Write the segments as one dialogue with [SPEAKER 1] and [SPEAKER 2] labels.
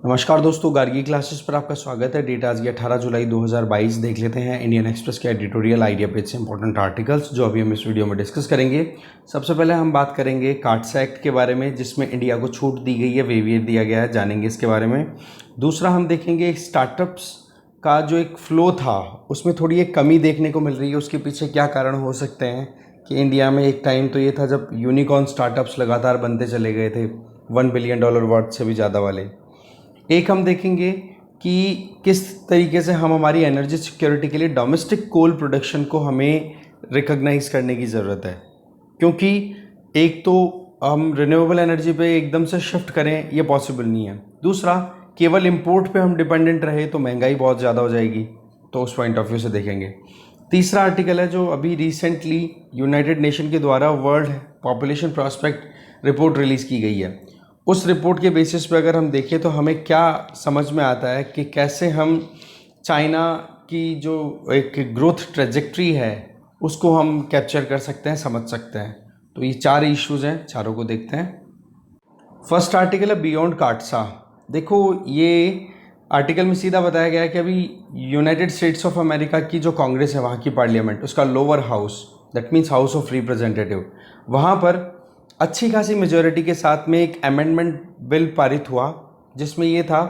[SPEAKER 1] नमस्कार दोस्तों, गार्गी क्लासेस पर आपका स्वागत है। डेट आज की 18 जुलाई 2022। देख लेते हैं इंडियन एक्सप्रेस के एडिटोरियल आइडिया पेज से इंपॉर्टेंट आर्टिकल्स जो अभी हम इस वीडियो में डिस्कस करेंगे। सबसे पहले हम बात करेंगे कार्ड्स एक्ट के बारे में, जिसमें इंडिया को छूट दी गई है, वेविएट दिया गया है, जानेंगे इसके बारे में। दूसरा हम देखेंगे स्टार्टअप्स का जो एक फ्लो था उसमें थोड़ी एक कमी देखने को मिल रही है, उसके पीछे क्या कारण हो सकते हैं कि इंडिया में एक टाइम तो ये था जब यूनिकॉर्न स्टार्टअप्स लगातार बनते चले गए थे, $1 बिलियन वर्थ से भी ज़्यादा वाले। एक हम देखेंगे कि किस तरीके से हम हमारी एनर्जी सिक्योरिटी के लिए डोमेस्टिक कोल प्रोडक्शन को हमें रिकॉग्नाइज करने की ज़रूरत है, क्योंकि एक तो हम रिन्यूएबल एनर्जी पे एकदम से शिफ्ट करें ये पॉसिबल नहीं है। दूसरा, केवल इंपोर्ट पे हम डिपेंडेंट रहे तो महंगाई बहुत ज़्यादा हो जाएगी, तो उस पॉइंट ऑफ व्यू से देखेंगे। तीसरा आर्टिकल है जो अभी रिसेंटली यूनाइटेड नेशन के द्वारा world population prospect report release की गई है। उस रिपोर्ट के बेसिस पे अगर हम देखें तो हमें क्या समझ में आता है कि कैसे हम चाइना की जो एक ग्रोथ ट्रेजेक्ट्री है उसको हम कैप्चर कर सकते हैं, समझ सकते हैं। तो ये 4 इश्यूज़ हैं, चारों को देखते हैं। फर्स्ट आर्टिकल है बियॉन्ड काटसा। देखो, ये आर्टिकल में सीधा बताया गया है कि अभी यूनाइटेड स्टेट्स ऑफ अमेरिका की जो कांग्रेस है, वहाँ की पार्लियामेंट, उसका lower house, that means house of representative, वहाँ पर अच्छी खासी मेजॉरिटी के साथ में एक अमेंडमेंट बिल पारित हुआ, जिसमें ये था,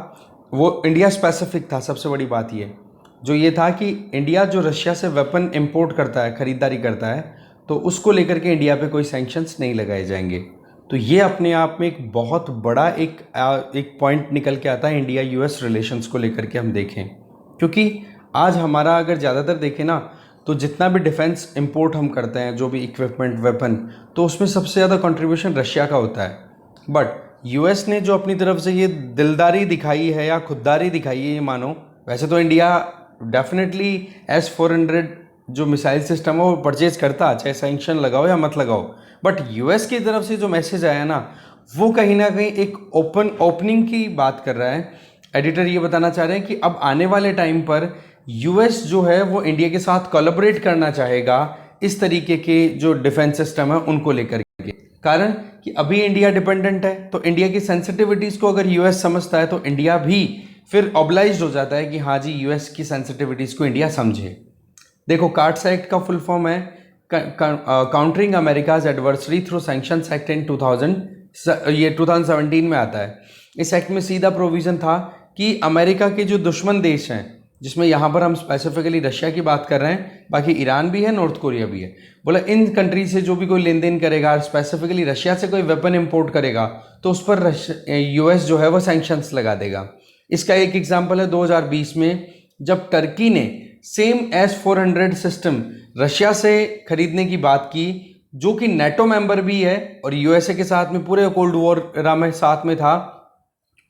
[SPEAKER 1] वो इंडिया स्पेसिफिक था। सबसे बड़ी बात ये था कि इंडिया जो रशिया से वेपन इंपोर्ट करता है, ख़रीदारी करता है, तो उसको लेकर के इंडिया पे कोई सैंक्शंस नहीं लगाए जाएंगे। तो ये अपने आप में एक बहुत बड़ा एक पॉइंट निकल के आता है इंडिया यूएस रिलेशंस को लेकर के हम देखें, क्योंकि आज हमारा अगर ज़्यादातर देखें ना, तो जितना भी डिफेंस इंपोर्ट हम करते हैं, जो भी इक्विपमेंट, वेपन, तो उसमें सबसे ज़्यादा कंट्रीब्यूशन रशिया का होता है। बट यूएस ने जो अपनी तरफ से ये दिलदारी दिखाई है या खुददारी दिखाई है, ये मानो, वैसे तो इंडिया डेफिनेटली S-400 जो मिसाइल सिस्टम है वो परचेज करता, चाहे सैंक्शन लगाओ या मत लगाओ। बट यूएस की तरफ से जो मैसेज आया ना, वो कहीं ना कहीं एक ओपनिंग की बात कर रहा है। एडिटर ये बताना चाह रहे हैं कि अब आने वाले टाइम पर यूएस जो है वो इंडिया के साथ कोलैबोरेट करना चाहेगा इस तरीके के जो डिफेंस सिस्टम है उनको लेकर के। कारण कि अभी इंडिया डिपेंडेंट है, तो इंडिया की सेंसिटिविटीज़ को अगर यूएस समझता है तो इंडिया भी फिर ऑब्लाइज्ड हो जाता है कि हाँ जी, यूएस की सेंसिटिविटीज़ को इंडिया समझे। देखो, कार्ड्स एक्ट का फुल फॉर्म है countering America's adversary through sanctions act in 2017 में आता है। इस एक्ट में सीधा प्रोविज़न था कि अमेरिका के जो दुश्मन देश हैं, जिसमें यहाँ पर हम स्पेसिफिकली रशिया की बात कर रहे हैं, बाकी ईरान भी है, नॉर्थ कोरिया भी है, बोला इन कंट्री से जो भी कोई लेन देन करेगा, स्पेसिफिकली रशिया से कोई वेपन इंपोर्ट करेगा, तो उस पर यूएस जो है वो सैंक्शंस लगा देगा। इसका एक एग्जांपल है 2020 में, जब टर्की ने सेम S-400 सिस्टम रशिया से खरीदने की बात की, जो कि नेटो मेंबर भी है और यूएसए के साथ में पूरे कोल्ड वॉर era में साथ में था,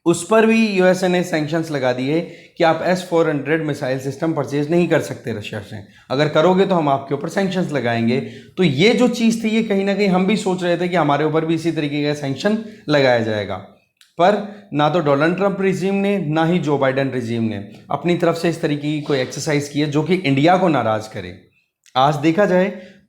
[SPEAKER 1] उस पर भी यूएसए ने सैंक्शंस लगा दिए कि आप S-400 मिसाइल सिस्टम परचेज नहीं कर सकते रशिया से, अगर करोगे तो हम आपके ऊपर सैंक्शंस लगाएंगे। तो ये जो चीज़ थी, ये कहीं ना कहीं हम भी सोच रहे थे कि हमारे ऊपर भी इसी तरीके का सैंक्शन लगाया जाएगा, पर ना तो डोनाल्ड ट्रंप रिजीम ने, ना ही जो बाइडेन रिजीम ने अपनी तरफ से इस तरीके की कोई एक्सरसाइज की है जो कि इंडिया को नाराज करे। आज देखा जाए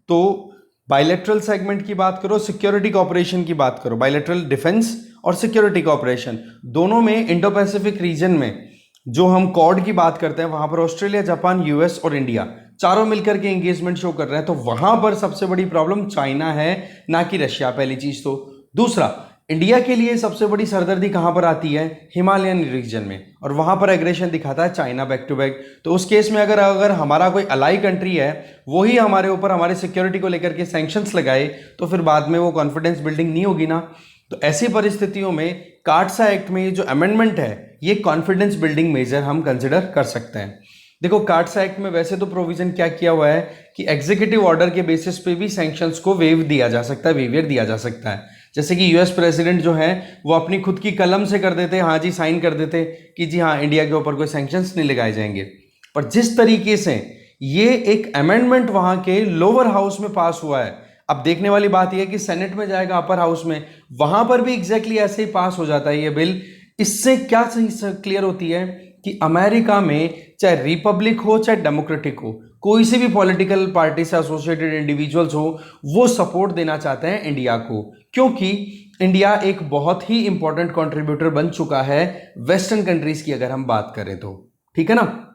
[SPEAKER 1] तो बायलैटरल सेगमेंट की बात करो, सिक्योरिटी कॉपरेशन की बात करो, बायलैटरल डिफेंस और सिक्योरिटी कॉपरेशन दोनों में, इंडो पैसिफिक रीजन में जो हम क्वाड की बात करते हैं, वहां पर ऑस्ट्रेलिया, जापान, यूएस और इंडिया चारों मिलकर के एंगेजमेंट शो कर रहे हैं। तो वहां पर सबसे बड़ी प्रॉब्लम चाइना है, ना कि रशिया, पहली चीज तो। दूसरा, इंडिया के लिए सबसे बड़ी सरदर्दी कहां पर आती है? हिमालयन रीजन में, और वहां पर एग्रेशन दिखाता है चाइना बैक टू बैक। तो उस केस में अगर हमारा कोई अलाई कंट्री है, वही हमारे ऊपर हमारे सिक्योरिटी को लेकर के सैंक्शंस लगाए, तो फिर बाद में वो कॉन्फिडेंस बिल्डिंग नहीं होगी ना। तो ऐसी परिस्थितियों में कार्ड्सा एक्ट में ये जो अमेंडमेंट है, ये कॉन्फिडेंस बिल्डिंग मेजर हम कंसिडर कर सकते हैं। देखो, कार्ड्सा एक्ट में वैसे तो प्रोविजन क्या किया हुआ है कि एग्जीक्यूटिव ऑर्डर के बेसिस पे भी सैंक्शंस को वेव दिया जा सकता है, वेवियर दिया जा सकता है। जैसे कि यूएस प्रेसिडेंट जो है वो अपनी खुद की कलम से कर देते, हाँ जी, साइन कर देते कि जी हाँ, इंडिया के ऊपर कोई सैंक्शंस नहीं लगाए जाएंगे। पर जिस तरीके से ये एक अमेंडमेंट वहां के लोअर हाउस में पास हुआ है, अब देखने वाली बात यह है कि सेनेट में जाएगा, अपर हाउस में, वहां पर भी एग्जैक्टली ऐसे ही पास हो जाता है ये बिल। इससे क्या क्लियर होती है कि अमेरिका में चाहे रिपब्लिक हो चाहे डेमोक्रेटिक हो, कोई से भी पॉलिटिकल पार्टी से एसोसिएटेड इंडिविजुअल्स हो, वो सपोर्ट देना चाहते हैं इंडिया को, क्योंकि इंडिया एक बहुत ही इंपॉर्टेंट कंट्रीब्यूटर बन चुका है वेस्टर्न कंट्रीज की अगर हम बात करें तो, ठीक है ना।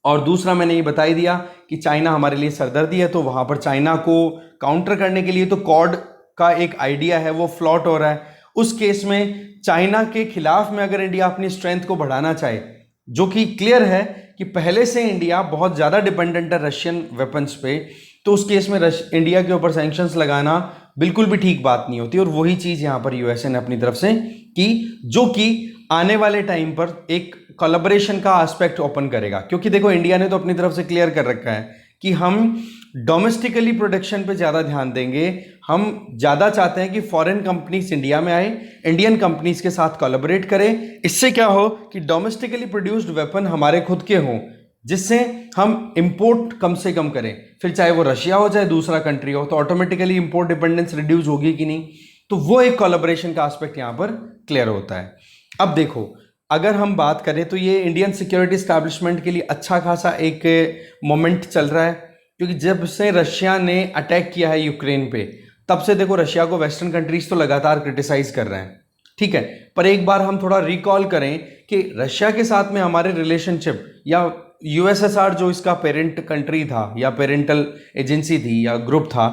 [SPEAKER 1] और दूसरा मैंने ये बता ही दिया कि चाइना हमारे लिए सरदर्दी है, तो वहां पर चाइना को काउंटर करने के लिए तो क्वाड का एक आइडिया है वो फ्लॉट हो रहा है। उस केस में चाइना के खिलाफ में अगर इंडिया अपनी स्ट्रेंथ को बढ़ाना चाहे, जो कि क्लियर है कि पहले से इंडिया बहुत ज़्यादा डिपेंडेंट है रशियन वेपन्स पे, तो उस केस में इंडिया के ऊपर सैंक्शंस लगाना बिल्कुल भी ठीक बात नहीं होती। और वही चीज़ यहाँ पर यूएसए ने अपनी तरफ से की, जो कि आने वाले टाइम पर एक कोलैबोरेशन का एस्पेक्ट ओपन करेगा। क्योंकि देखो इंडिया ने तो अपनी तरफ से क्लियर कर रखा है कि हम डोमेस्टिकली प्रोडक्शन पे ज़्यादा ध्यान देंगे, हम ज़्यादा चाहते हैं कि फॉरेन कंपनीज इंडिया में आए, इंडियन कंपनीज के साथ कोलैबोरेट करें। इससे क्या हो कि डोमेस्टिकली प्रोड्यूस्ड वेपन हमारे खुद के हों, जिससे हम इंपोर्ट कम से कम करें। फिर चाहे वो रशिया हो चाहे दूसरा कंट्री हो, तो ऑटोमेटिकली इंपोर्ट डिपेंडेंस रिड्यूस होगी कि नहीं। तो वो एक कोलैबोरेशन का एस्पेक्ट यहाँ पर क्लियर होता है। अब देखो अगर हम बात करें तो ये इंडियन सिक्योरिटी एस्टैब्लिशमेंट के लिए अच्छा खासा एक मोमेंट चल रहा है, क्योंकि जब से रशिया ने अटैक किया है यूक्रेन पे, तब से देखो रशिया को वेस्टर्न कंट्रीज तो लगातार क्रिटिसाइज कर रहे हैं, ठीक है। पर एक बार हम थोड़ा रिकॉल करें कि रशिया के साथ में हमारे रिलेशनशिप, या यूएसएसआर जो इसका पेरेंट कंट्री था या पेरेंटल एजेंसी थी या ग्रुप था,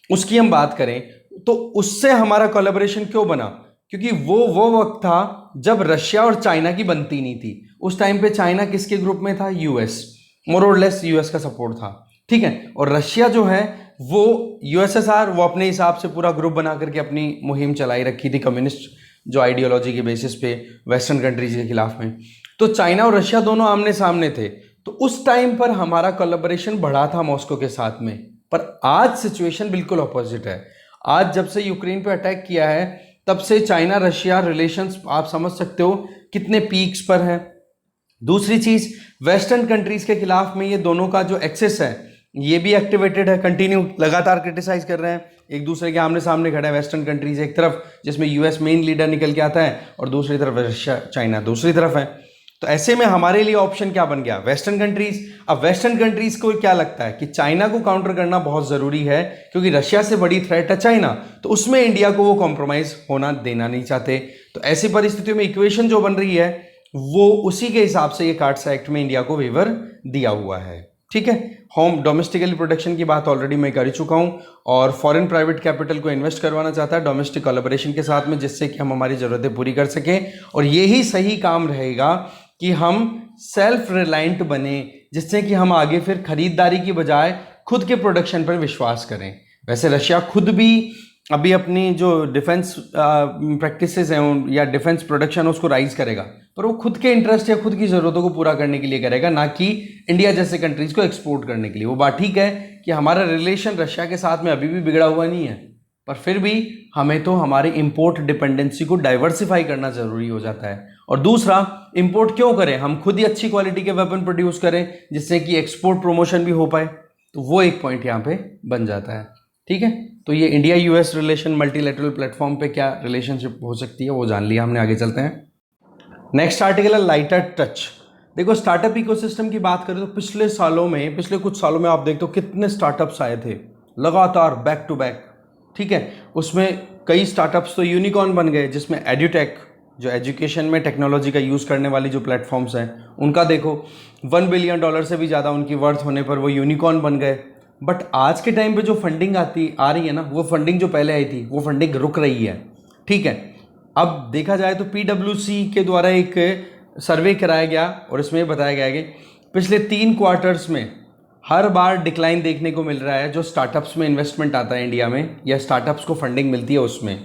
[SPEAKER 1] उसकी हम बात करें तो उससे हमारा कोलैबोरेशन क्यों बना, क्योंकि वो वक्त था जब रशिया और चाइना की बनती नहीं थी। उस टाइम पे चाइना किसके ग्रुप में था? यूएस, मोर और लेस यूएस का सपोर्ट था, ठीक है। और रशिया जो है वो यूएसएसआर, वो अपने हिसाब से पूरा ग्रुप बना करके अपनी मुहिम चलाई रखी थी कम्युनिस्ट जो आइडियोलॉजी के बेसिस पे वेस्टर्न कंट्रीज के खिलाफ में। तो चाइना और रशिया दोनों आमने सामने थे, तो उस टाइम पर हमारा कोलैबोरेशन बढ़ा था मॉस्को के साथ में। पर आज सिचुएशन बिल्कुल अपोजिट है। आज जब से यूक्रेन पे अटैक किया है, तब से चाइना रशिया रिलेशंस आप समझ सकते हो कितने पीक्स पर हैं। दूसरी चीज, वेस्टर्न कंट्रीज के खिलाफ में ये दोनों का जो एक्सेस है ये भी एक्टिवेटेड है, कंटिन्यू लगातार क्रिटिसाइज कर रहे हैं, एक दूसरे के आमने सामने खड़े हैं वेस्टर्न कंट्रीज एक तरफ, जिसमें यूएस मेन लीडर निकल के आता है, और दूसरी तरफ रशिया चाइना दूसरी तरफ है। तो ऐसे में हमारे लिए ऑप्शन क्या बन गया? Western countries. अब वेस्टर्न कंट्रीज को क्या लगता है कि चाइना को काउंटर करना बहुत जरूरी है, क्योंकि रशिया से बड़ी थ्रेट है चाइना, तो उसमें इंडिया को वो कॉम्प्रोमाइज होना देना नहीं चाहते। तो ऐसी परिस्थितियों में इक्वेशन जो बन रही है वो उसी के हिसाब से ये कार्ड्स एक्ट में इंडिया को वेवर दिया हुआ है, ठीक है। होम डोमेस्टिकली प्रोडक्शन की बात ऑलरेडी मैं कर चुका हूं, और फॉरेन प्राइवेट कैपिटल को इन्वेस्ट करवाना चाहता है डोमेस्टिक कोलैबोरेशन के साथ में, जिससे कि हम हमारी ज़रूरतें पूरी कर सकें। और यही सही काम रहेगा कि हम सेल्फ रिलायंट बने, जिससे कि हम आगे फिर खरीदारी की बजाय खुद के प्रोडक्शन पर विश्वास करें। वैसे रशिया खुद भी अभी अपनी जो डिफेंस प्रैक्टिसेस हैं या डिफेंस प्रोडक्शन उसको राइज करेगा, पर वो खुद के इंटरेस्ट या खुद की ज़रूरतों को पूरा करने के लिए करेगा, ना कि इंडिया जैसे कंट्रीज को एक्सपोर्ट करने के लिए। वो बात ठीक है कि हमारा रिलेशन रशिया के साथ में अभी भी बिगड़ा हुआ नहीं है, पर फिर भी हमें तो हमारी इंपोर्ट डिपेंडेंसी को डाइवर्सिफाई करना ज़रूरी हो जाता है। और दूसरा, इंपोर्ट क्यों करें? हम खुद ही अच्छी क्वालिटी के वेपन प्रोड्यूस करें, जिससे कि एक्सपोर्ट प्रमोशन भी हो पाए। तो वो एक पॉइंट यहाँ पे बन जाता है, ठीक है। तो ये India US relation multilateral platform पे क्या रिलेशनशिप हो सकती है वो जान लिया हमने। आगे चलते हैं। नेक्स्ट आर्टिकल है लाइटर टच। देखो स्टार्टअप इकोसिस्टम की बात करें तो पिछले कुछ सालों में आप देखते हो कितने स्टार्टअप्स आए थे लगातार बैक टू बैक, ठीक है। उसमें कई स्टार्टअप्स तो यूनिकॉर्न बन गए, जिसमें एड्यूटेक जो एजुकेशन में टेक्नोलॉजी का यूज़ करने वाली जो प्लेटफॉर्म्स हैं उनका देखो $1 बिलियन से भी ज़्यादा उनकी वर्थ होने पर वो यूनिकॉर्न बन गए। बट आज के टाइम पे जो फंडिंग आ रही है ना, वो फंडिंग जो पहले आई थी वो फंडिंग रुक रही है, ठीक है। अब देखा जाए तो PwC के द्वारा एक सर्वे कराया गया और इसमें बताया गया कि पिछले 3 क्वार्टर्स में हर बार डिक्लाइन देखने को मिल रहा है जो स्टार्टअप्स में इन्वेस्टमेंट आता है इंडिया में या स्टार्टअप्स को फंडिंग मिलती है उसमें।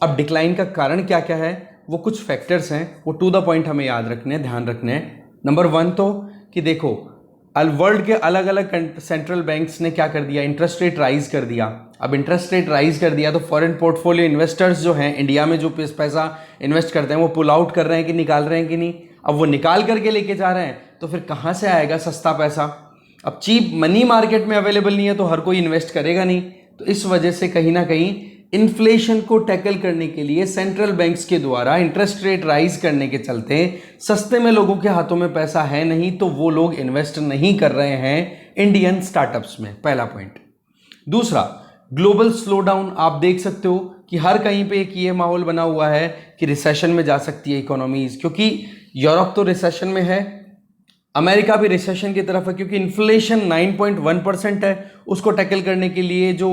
[SPEAKER 1] अब डिक्लाइन का कारण क्या क्या है, वो कुछ फैक्टर्स हैं, वो टू द पॉइंट हमें याद रखने हैं, ध्यान रखने हैं। नंबर 1 तो कि देखो वर्ल्ड के अलग अलग सेंट्रल बैंक्स ने क्या कर दिया, इंटरेस्ट रेट राइज कर दिया। अब इंटरेस्ट रेट राइज कर दिया तो फॉरेन पोर्टफोलियो इन्वेस्टर्स जो हैं इंडिया में जो पैसा इन्वेस्ट करते हैं वो पुल आउट कर रहे हैं कि निकाल रहे हैं कि नहीं। अब वो निकाल करके लेके जा रहे हैं तो फिर कहाँ से आएगा सस्ता पैसा? अब चीप मनी मार्केट में अवेलेबल नहीं है तो हर कोई इन्वेस्ट करेगा नहीं। तो इस वजह से कहीं ना कहीं इन्फ्लेशन को टैकल करने के लिए सेंट्रल बैंक्स के द्वारा इंटरेस्ट रेट राइज करने के चलते सस्ते में लोगों के हाथों में पैसा है नहीं, तो वो लोग इन्वेस्ट नहीं कर रहे हैं इंडियन स्टार्टअप्स में। पहला पॉइंट। दूसरा, ग्लोबल स्लोडाउन आप देख सकते हो कि हर कहीं पे एक ये माहौल बना हुआ है कि रिसेशन में जा सकती है इकोनॉमीज, क्योंकि यूरोप तो रिसेशन में है, अमेरिका भी रिसेशन की तरफ है, क्योंकि इन्फ्लेशन 9.1% है। उसको टैकल करने के लिए जो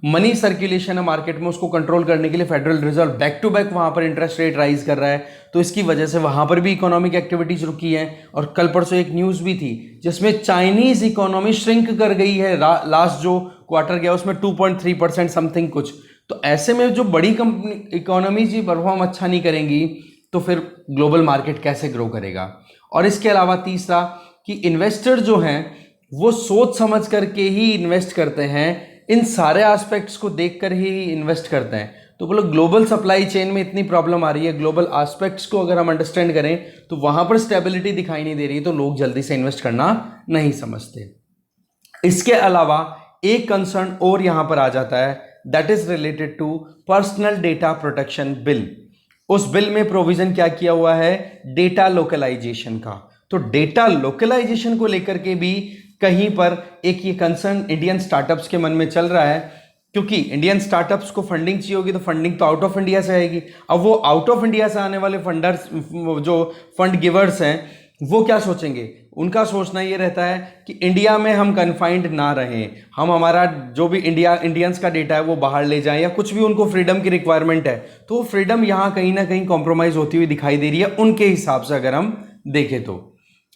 [SPEAKER 1] मनी सर्कुलेशन है मार्केट में, उसको कंट्रोल करने के लिए federal reserve back to back वहां पर इंटरेस्ट रेट राइज कर रहा है, तो इसकी वजह से वहां पर भी इकोनॉमिक एक्टिविटीज रुकी है। और कल परसों एक न्यूज भी थी जिसमें चाइनीज इकोनॉमी श्रिंक कर गई है, लास्ट जो क्वार्टर गया उसमें 2.3% समथिंग कुछ। तो ऐसे में जो बड़ी कंपनी इकोनॉमी जी परफॉर्म अच्छा नहीं करेंगी तो फिर ग्लोबल मार्केट कैसे ग्रो करेगा। और इसके अलावा तीसरा कि इन्वेस्टर जो हैं वो सोच समझ करके ही इन्वेस्ट करते हैं, इन सारे एस्पेक्ट्स को देखकर ही इन्वेस्ट करते हैं। तो बोलो ग्लोबल सप्लाई चेन में इतनी प्रॉब्लम आ रही है, ग्लोबल एस्पेक्ट्स को अगर हम अंडरस्टैंड करें तो वहां पर स्टेबिलिटी दिखाई नहीं दे रही, तो लोग जल्दी से इन्वेस्ट करना नहीं समझते। इसके अलावा एक कंसर्न और यहां पर आ जाता है, that is related to personal data protection bill. उस बिल में प्रोविजन क्या किया हुआ है, डेटा लोकलाइजेशन का। तो डेटा लोकलाइजेशन को लेकर के भी कहीं पर एक ये कंसर्न इंडियन स्टार्टअप्स के मन में चल रहा है, क्योंकि इंडियन स्टार्टअप्स को फंडिंग चाहिए होगी, तो फंडिंग तो आउट ऑफ इंडिया से आएगी। अब वो आउट ऑफ इंडिया से आने वाले फंडर्स, जो फंड गिवर्स हैं, वो क्या सोचेंगे, उनका सोचना ये रहता है कि इंडिया में हम कन्फाइंड ना रहें, हम हमारा जो भी इंडियंस का डेटा है वो बाहर ले जाएं, या कुछ भी उनको फ्रीडम की रिक्वायरमेंट है, तो फ्रीडम यहाँ कहीं ना कहीं कॉम्प्रोमाइज होती हुई दिखाई दे रही है उनके हिसाब से अगर हम देखें तो।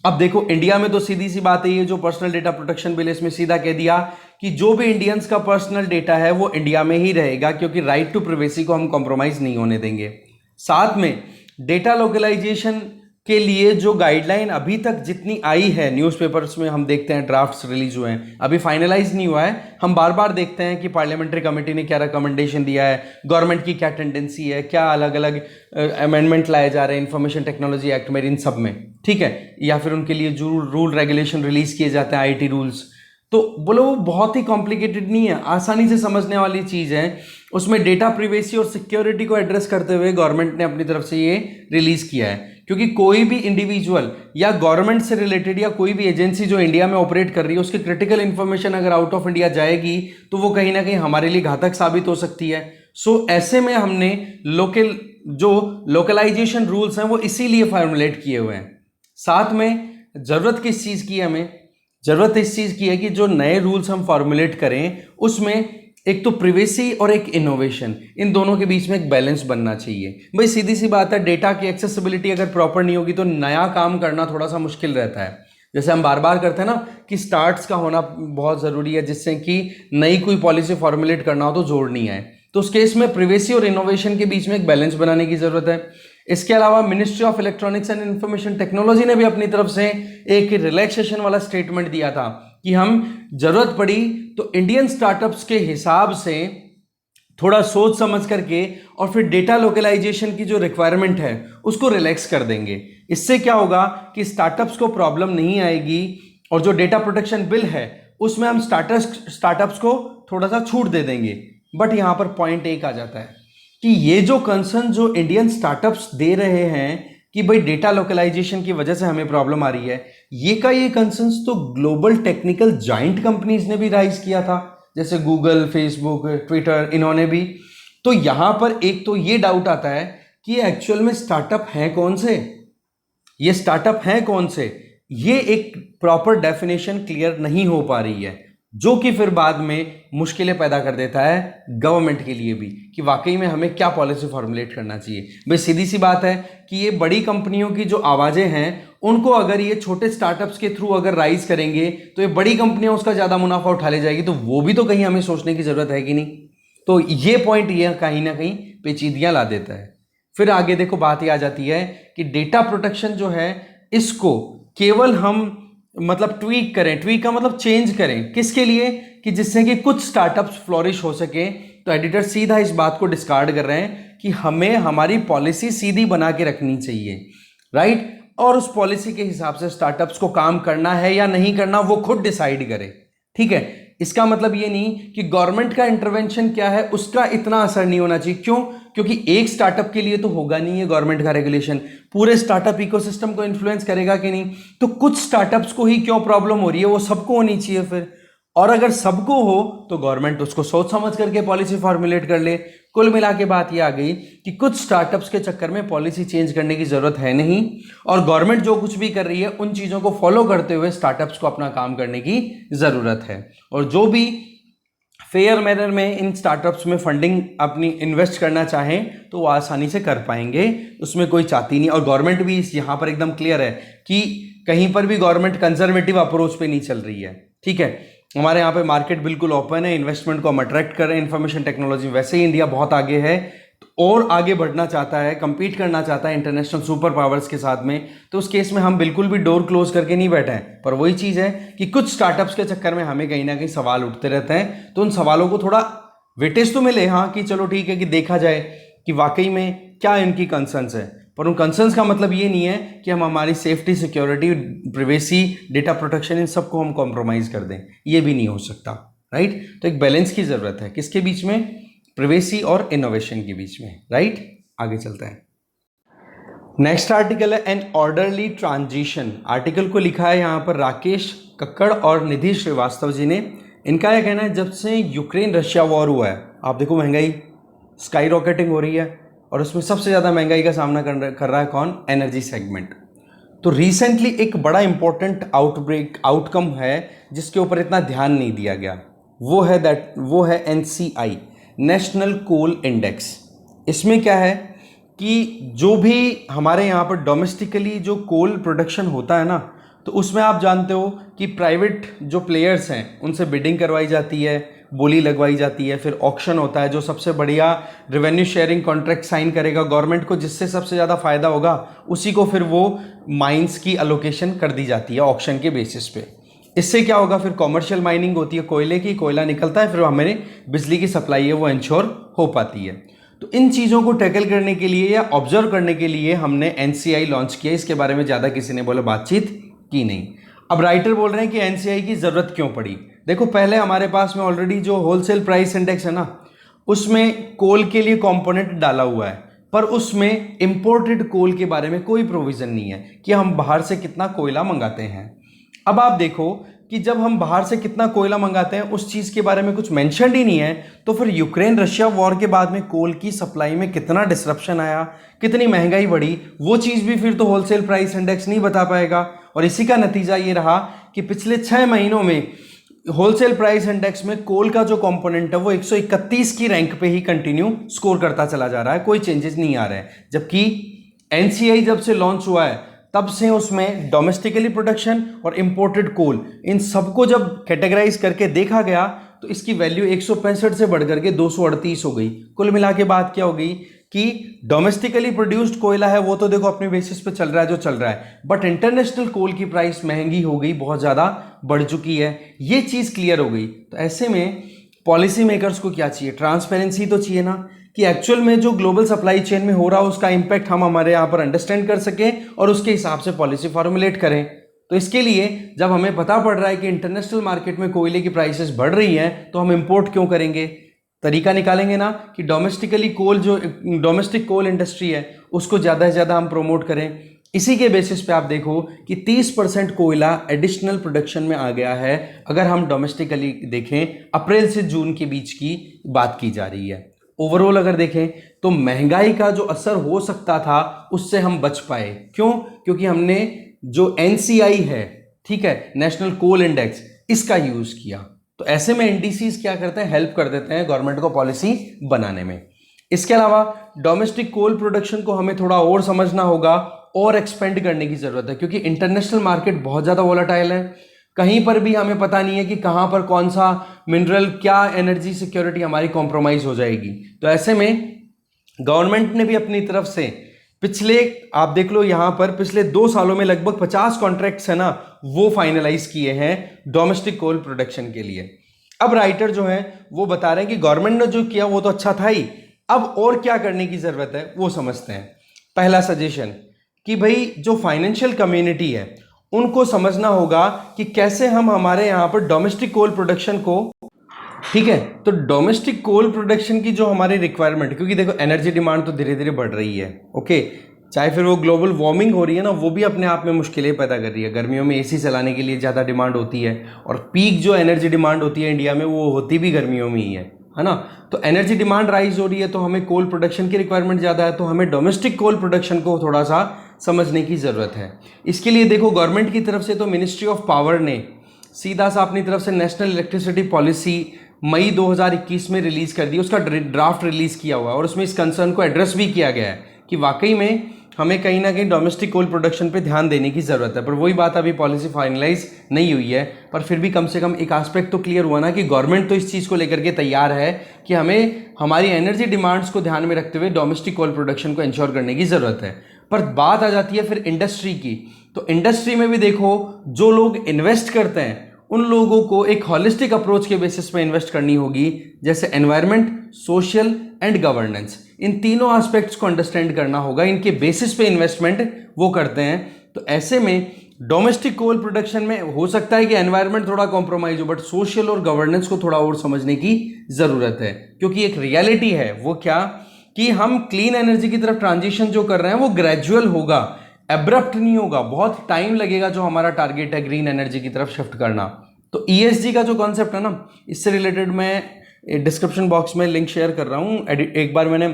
[SPEAKER 1] अब देखो इंडिया में तो सीधी सी बात है, ये जो पर्सनल डेटा प्रोटेक्शन बिल इसमें सीधा कह दिया कि जो भी इंडियंस का पर्सनल डेटा है वो इंडिया में ही रहेगा, क्योंकि राइट टू प्राइवेसी को हम कॉम्प्रोमाइज नहीं होने देंगे। साथ में डेटा लोकलाइजेशन के लिए जो गाइडलाइन अभी तक जितनी आई है, न्यूज़पेपर्स में हम देखते हैं ड्राफ्ट्स रिलीज हुए हैं, अभी फाइनलाइज नहीं हुआ है, हम बार बार देखते हैं कि पार्लियामेंट्री कमेटी ने क्या रिकमेंडेशन दिया है, गवर्नमेंट की क्या टेंडेंसी है, क्या अलग अलग अमेंडमेंट लाए जा रहे हैं इंफॉर्मेशन टेक्नोलॉजी एक्ट में, इन सब में, ठीक है, या फिर उनके लिए जो रूल रेगुलेशन रिलीज किए जाते हैं आईटी रूल्स, तो बोलो वो बहुत ही कॉम्प्लिकेटेड नहीं है, आसानी से समझने वाली चीज़ है। उसमें डेटा प्रिवेसी और सिक्योरिटी को एड्रेस करते हुए गवर्नमेंट ने अपनी तरफ से ये रिलीज किया है, क्योंकि कोई भी इंडिविजुअल या गवर्नमेंट से रिलेटेड या कोई भी एजेंसी जो इंडिया में ऑपरेट कर रही है, उसकी क्रिटिकल इंफॉर्मेशन अगर आउट ऑफ इंडिया जाएगी तो वो कहीं ना कहीं हमारे लिए घातक साबित हो सकती है। सो ऐसे में हमने लोकलाइजेशन रूल्स हैं वो इसीलिए फॉर्मुलेट किए हुए हैं। साथ में जरूरत किस चीज़ की है, हमें जरूरत इस चीज़ की है कि जो नए रूल्स हम फॉर्मुलेट करें उसमें एक तो प्रिवेसी और एक इनोवेशन, इन दोनों के बीच में एक बैलेंस बनना चाहिए। भाई सीधी सी बात है, डेटा की एक्सेसिबिलिटी अगर प्रॉपर नहीं होगी तो नया काम करना थोड़ा सा मुश्किल रहता है। जैसे हम बार बार करते हैं ना कि स्टार्ट्स का होना बहुत ज़रूरी है, जिससे कि नई कोई पॉलिसी फॉर्मुलेट करना हो तो जोड़ नहीं आए, तो उस केस में प्रिवेसी और इनोवेशन के बीच में एक बैलेंस बनाने की ज़रूरत है। इसके अलावा ministry of electronics and information technology ने भी अपनी तरफ से एक रिलैक्सेशन वाला स्टेटमेंट दिया था कि हम जरूरत पड़ी तो इंडियन स्टार्टअप्स के हिसाब से थोड़ा सोच समझ करके और फिर डेटा लोकलाइजेशन की जो रिक्वायरमेंट है उसको रिलैक्स कर देंगे। इससे क्या होगा कि स्टार्टअप्स को प्रॉब्लम नहीं आएगी, और जो डेटा प्रोटेक्शन बिल है उसमें हम स्टार्टअप्स को थोड़ा सा छूट दे देंगे। बट यहाँ पर पॉइंट एक आ जाता है कि ये जो कंसर्न जो इंडियन स्टार्टअप्स दे रहे हैं कि भाई डेटा लोकलाइजेशन की वजह से हमें प्रॉब्लम आ रही है, ये कंसर्न्स तो ग्लोबल टेक्निकल जाइंट कंपनीज ने भी राइज किया था, जैसे गूगल, फेसबुक, ट्विटर, इन्होंने भी। तो यहां पर एक तो ये डाउट आता है कि एक्चुअल में स्टार्टअप हैं कौन से, ये स्टार्टअप हैं कौन से, ये एक प्रॉपर डेफिनेशन क्लियर नहीं हो पा रही है, जो कि फिर बाद में मुश्किलें पैदा कर देता है गवर्नमेंट के लिए भी कि वाकई में हमें क्या पॉलिसी फॉर्मुलेट करना चाहिए। भाई सीधी सी बात है कि ये बड़ी कंपनियों की जो आवाज़ें हैं उनको अगर ये छोटे स्टार्टअप्स के थ्रू अगर राइज करेंगे तो ये बड़ी कंपनियां उसका ज़्यादा मुनाफा उठा ले जाएगी, तो वो भी तो कहीं हमें सोचने की ज़रूरत है कि नहीं। तो ये पॉइंट ये कहीं ना कहीं पेचीदगियाँ ला देता है। फिर आगे देखो बात ये आ जाती है कि डेटा प्रोटेक्शन जो है इसको केवल हम मतलब ट्वीक का मतलब चेंज करें, किसके लिए, कि जिससे कि कुछ स्टार्टअप्स फ्लोरिश हो सके। तो एडिटर सीधा इस बात को डिस्कार्ड कर रहे हैं कि हमें हमारी पॉलिसी सीधी बना के रखनी चाहिए, राइट, और उस पॉलिसी के हिसाब से स्टार्टअप्स को काम करना है या नहीं करना वो खुद डिसाइड करे, ठीक है। इसका मतलब ये नहीं कि गवर्नमेंट का इंटरवेंशन क्या है उसका इतना असर नहीं होना चाहिए। क्यों? क्योंकि एक स्टार्टअप के लिए तो होगा नहीं है गवर्नमेंट का रेगुलेशन, पूरे स्टार्टअप इकोसिस्टम को इन्फ्लुएंस करेगा कि नहीं? तो कुछ स्टार्टअप्स को ही क्यों प्रॉब्लम हो रही है, वो सबको होनी चाहिए फिर। और अगर सबको हो तो गवर्नमेंट उसको सोच समझ करके पॉलिसी फॉर्मुलेट कर ले। कुल मिला के बात ये आ गई कि कुछ स्टार्टअप्स के चक्कर में पॉलिसी चेंज करने की जरूरत है नहीं, और गवर्नमेंट जो कुछ भी कर रही है उन चीजों को फॉलो करते हुए स्टार्टअप्स को अपना काम करने की जरूरत है। और जो भी फेयर मैनर में इन स्टार्टअप्स में फंडिंग अपनी इन्वेस्ट करना चाहें तो वो आसानी से कर पाएंगे, उसमें कोई चाहती नहीं। और गवर्नमेंट भी यहाँ पर एकदम क्लियर है कि कहीं पर भी गवर्नमेंट कंजर्वेटिव अप्रोच पे नहीं चल रही है। ठीक है, हमारे यहाँ पे मार्केट बिल्कुल ओपन है, इन्वेस्टमेंट को हम अट्रैक्ट कर रहे हैं। इंफॉर्मेशन टेक्नोलॉजी वैसे ही इंडिया बहुत आगे है और आगे बढ़ना चाहता है, कंपीट करना चाहता है इंटरनेशनल सुपर पावर्स के साथ में। तो उस केस में हम बिल्कुल भी डोर क्लोज करके नहीं बैठे हैं। पर वही चीज़ है कि कुछ स्टार्टअप्स के चक्कर में हमें कहीं ना कहीं सवाल उठते रहते हैं, तो उन सवालों को थोड़ा वेटेज तो मिले, हाँ कि चलो ठीक है कि देखा जाए कि वाकई में क्या इनकी कंसर्न्स है। पर उन कंसर्न्स का मतलब ये नहीं है कि हम हमारी safety, security, privacy, data protection in सबको हम कॉम्प्रोमाइज कर दें, ये भी नहीं हो सकता। राइट, तो एक बैलेंस की जरूरत है किसके बीच में? प्रिवेसी और इनोवेशन के बीच में। राइट, आगे चलते हैं। नेक्स्ट आर्टिकल है एन ऑर्डरली ट्रांजिशन। आर्टिकल को लिखा है यहाँ पर राकेश कक्कड़ और निधि श्रीवास्तव जी ने। इनका यह कहना है जब से यूक्रेन रशिया वॉर हुआ है, आप देखो महंगाई स्काई रॉकेटिंग हो रही है, और उसमें सबसे ज़्यादा महंगाई का सामना कर रहा है कौन? Energy segment. तो रिसेंटली एक बड़ा इंपॉर्टेंट आउटकम है जिसके ऊपर इतना ध्यान नहीं दिया गया, वो है NCI, नेशनल कोल इंडेक्स। इसमें क्या है कि जो भी हमारे यहाँ पर डोमेस्टिकली जो कोल प्रोडक्शन होता है ना, तो उसमें आप जानते हो कि प्राइवेट जो प्लेयर्स हैं उनसे बिडिंग करवाई जाती है, बोली लगवाई जाती है, फिर ऑक्शन होता है, जो सबसे बढ़िया रेवेन्यू शेयरिंग कॉन्ट्रैक्ट साइन करेगा गवर्नमेंट को, जिससे सबसे ज़्यादा फायदा होगा उसी को फिर वो माइंस की अलोकेशन कर दी जाती है ऑक्शन के बेसिस पे। इससे क्या होगा? फिर कॉमर्शियल माइनिंग होती है कोयले की, कोयला निकलता है, फिर हमारे बिजली की सप्लाई है वो इंश्योर हो पाती है। तो इन चीज़ों को टैकल करने के लिए या ऑब्जर्व करने के लिए हमने NCI लॉन्च किया। इसके बारे में ज़्यादा किसी ने बोला बातचीत की नहीं। अब राइटर बोल रहे हैं कि NCI की ज़रूरत क्यों पड़ी। देखो, पहले हमारे पास में ऑलरेडी जो होलसेल प्राइस इंडेक्स है ना, उसमें कोल के लिए कंपोनेंट डाला हुआ है, पर उसमें इंपोर्टेड कोल के बारे में कोई प्रोविज़न नहीं है कि हम बाहर से कितना कोयला मंगाते हैं। अब आप देखो कि जब हम बाहर से कितना कोयला मंगाते हैं उस चीज़ के बारे में कुछ मेंशन ही नहीं है, तो फिर यूक्रेन रशिया वॉर के बाद में कोल की सप्लाई में कितना डिसरप्शन आया, कितनी महंगाई बढ़ी, वो चीज़ भी फिर तो होलसेल प्राइस इंडेक्स नहीं बता पाएगा। और इसी का नतीजा ये रहा कि पिछले 6 महीनों में होलसेल प्राइस इंडेक्स में कोल का जो कंपोनेंट है वो 131 की रैंक पे ही कंटिन्यू स्कोर करता चला जा रहा है, कोई चेंजेस नहीं आ रहे हैं। जबकि NCI जब से लॉन्च हुआ है तब से उसमें डोमेस्टिकली प्रोडक्शन और इंपोर्टेड कोल, इन सबको जब कैटेगराइज करके देखा गया तो इसकी वैल्यू 165 से बढ़कर के 238 हो गई। कुल मिला के बात क्या हो गई कि डोमेस्टिकली प्रोड्यूस्ड कोयला है वो तो देखो अपने बेसिस पे चल रहा है जो चल रहा है, बट इंटरनेशनल कोल की प्राइस महंगी हो गई, बहुत ज़्यादा बढ़ चुकी है। ये चीज़ क्लियर हो गई। तो ऐसे में पॉलिसी मेकर्स को क्या चाहिए? ट्रांसपेरेंसी तो चाहिए ना, कि एक्चुअल में जो ग्लोबल सप्लाई चेन में हो रहा है उसका इंपैक्ट हम हमारे यहाँ पर अंडरस्टैंड कर सकें और उसके हिसाब से पॉलिसी फॉर्मुलेट करें। तो इसके लिए जब हमें पता पड़ रहा है कि इंटरनेशनल मार्केट में कोयले की प्राइसेस बढ़ रही हैं, तो हम इंपोर्ट क्यों करेंगे? तरीका निकालेंगे ना कि डोमेस्टिकली कोल, जो डोमेस्टिक कोल इंडस्ट्री है उसको ज़्यादा से ज़्यादा हम प्रोमोट करें। इसी के बेसिस पे आप देखो कि 30% कोयला एडिशनल प्रोडक्शन में आ गया है, अगर हम डोमेस्टिकली देखें अप्रैल से जून के बीच की बात की जा रही है। ओवरऑल अगर देखें तो महंगाई का जो असर हो सकता था उससे हम बच पाए। क्यों? क्योंकि हमने जो NCI है, ठीक है, नेशनल कोल इंडेक्स, इसका यूज किया। तो ऐसे में NDCs क्या करते हैं? हेल्प कर देते हैं गवर्नमेंट को पॉलिसी बनाने में। इसके अलावा डोमेस्टिक कोल प्रोडक्शन को हमें थोड़ा और समझना होगा और एक्सपेंड करने की जरूरत है, क्योंकि इंटरनेशनल मार्केट बहुत ज़्यादा वोलेटाइल है। कहीं पर भी हमें पता नहीं है कि कहाँ पर कौन सा मिनरल, क्या एनर्जी सिक्योरिटी हमारी कॉम्प्रोमाइज हो जाएगी। तो ऐसे में गवर्नमेंट ने भी अपनी तरफ से पिछले, आप देख लो यहाँ पर पिछले 2 सालों में लगभग 50 कॉन्ट्रैक्ट्स है ना, वो फाइनलाइज किए हैं डोमेस्टिक कोल प्रोडक्शन के लिए। अब राइटर जो है वो बता रहे हैं कि गवर्नमेंट ने जो किया वो तो अच्छा था ही, अब और क्या करने की जरूरत है वो समझते हैं। पहला सजेशन कि भाई जो फाइनेंशियल कम्युनिटी है उनको समझना होगा कि कैसे हम हमारे यहाँ पर डोमेस्टिक कोल प्रोडक्शन को, ठीक है, तो डोमेस्टिक कोल प्रोडक्शन की जो हमारी रिक्वायरमेंट, क्योंकि देखो एनर्जी डिमांड तो धीरे धीरे बढ़ रही है, ओके, चाहे फिर वो ग्लोबल वार्मिंग हो रही है ना, वो भी अपने आप में मुश्किलें पैदा कर रही है। गर्मियों में एसी चलाने के लिए ज़्यादा डिमांड होती है, और पीक जो एनर्जी डिमांड होती है इंडिया में वो होती भी गर्मियों में ही है ना। तो एनर्जी डिमांड राइज हो रही है, तो हमें कोल प्रोडक्शन की रिक्वायरमेंट ज़्यादा है, तो हमें डोमेस्टिक कोल प्रोडक्शन को थोड़ा सा समझने की ज़रूरत है। इसके लिए देखो गवर्नमेंट की तरफ से तो मिनिस्ट्री ऑफ पावर ने सीधा सा अपनी तरफ से नेशनल इलेक्ट्रिसिटी पॉलिसी मई 2021 में रिलीज़ कर दी, उसका ड्राफ्ट रिलीज़ किया हुआ है, और उसमें इस कंसर्न को एड्रेस भी किया गया है कि वाकई में हमें कहीं ना कहीं डोमेस्टिक कोल प्रोडक्शन पे ध्यान देने की ज़रूरत है। पर वही बात, अभी पॉलिसी फाइनलाइज नहीं हुई है, पर फिर भी कम से कम एक एस्पेक्ट तो क्लियर हुआ ना कि गवर्नमेंट तो इस चीज़ को लेकर के तैयार है कि हमें हमारी एनर्जी डिमांड्स को ध्यान में रखते हुए डोमेस्टिक कोल प्रोडक्शन को इंश्योर करने की ज़रूरत है। पर बात आ जाती है फिर इंडस्ट्री की, तो इंडस्ट्री में भी देखो जो लोग इन्वेस्ट करते हैं उन लोगों को एक हॉलिस्टिक अप्रोच के बेसिस पे इन्वेस्ट करनी होगी, जैसे एनवायरनमेंट, सोशल एंड गवर्नेंस, इन तीनों एस्पेक्ट्स को अंडरस्टैंड करना होगा, इनके बेसिस पे इन्वेस्टमेंट वो करते हैं। तो ऐसे में डोमेस्टिक कोल प्रोडक्शन में हो सकता है कि एनवायरनमेंट थोड़ा कॉम्प्रोमाइज हो, बट सोशल और गवर्नेंस को थोड़ा और समझने की ज़रूरत है, क्योंकि एक रियलिटी है वो क्या कि हम क्लीन एनर्जी की तरफ ट्रांजिशन जो कर रहे हैं वो ग्रेजुअल होगा, एब्रप्ट नहीं होगा, बहुत टाइम लगेगा जो हमारा टारगेट है ग्रीन एनर्जी की तरफ शिफ्ट करना। तो ईएसजी का जो कॉन्सेप्ट है ना, इससे रिलेटेड मैं डिस्क्रिप्शन बॉक्स में लिंक शेयर कर रहा हूँ। एक बार मैंने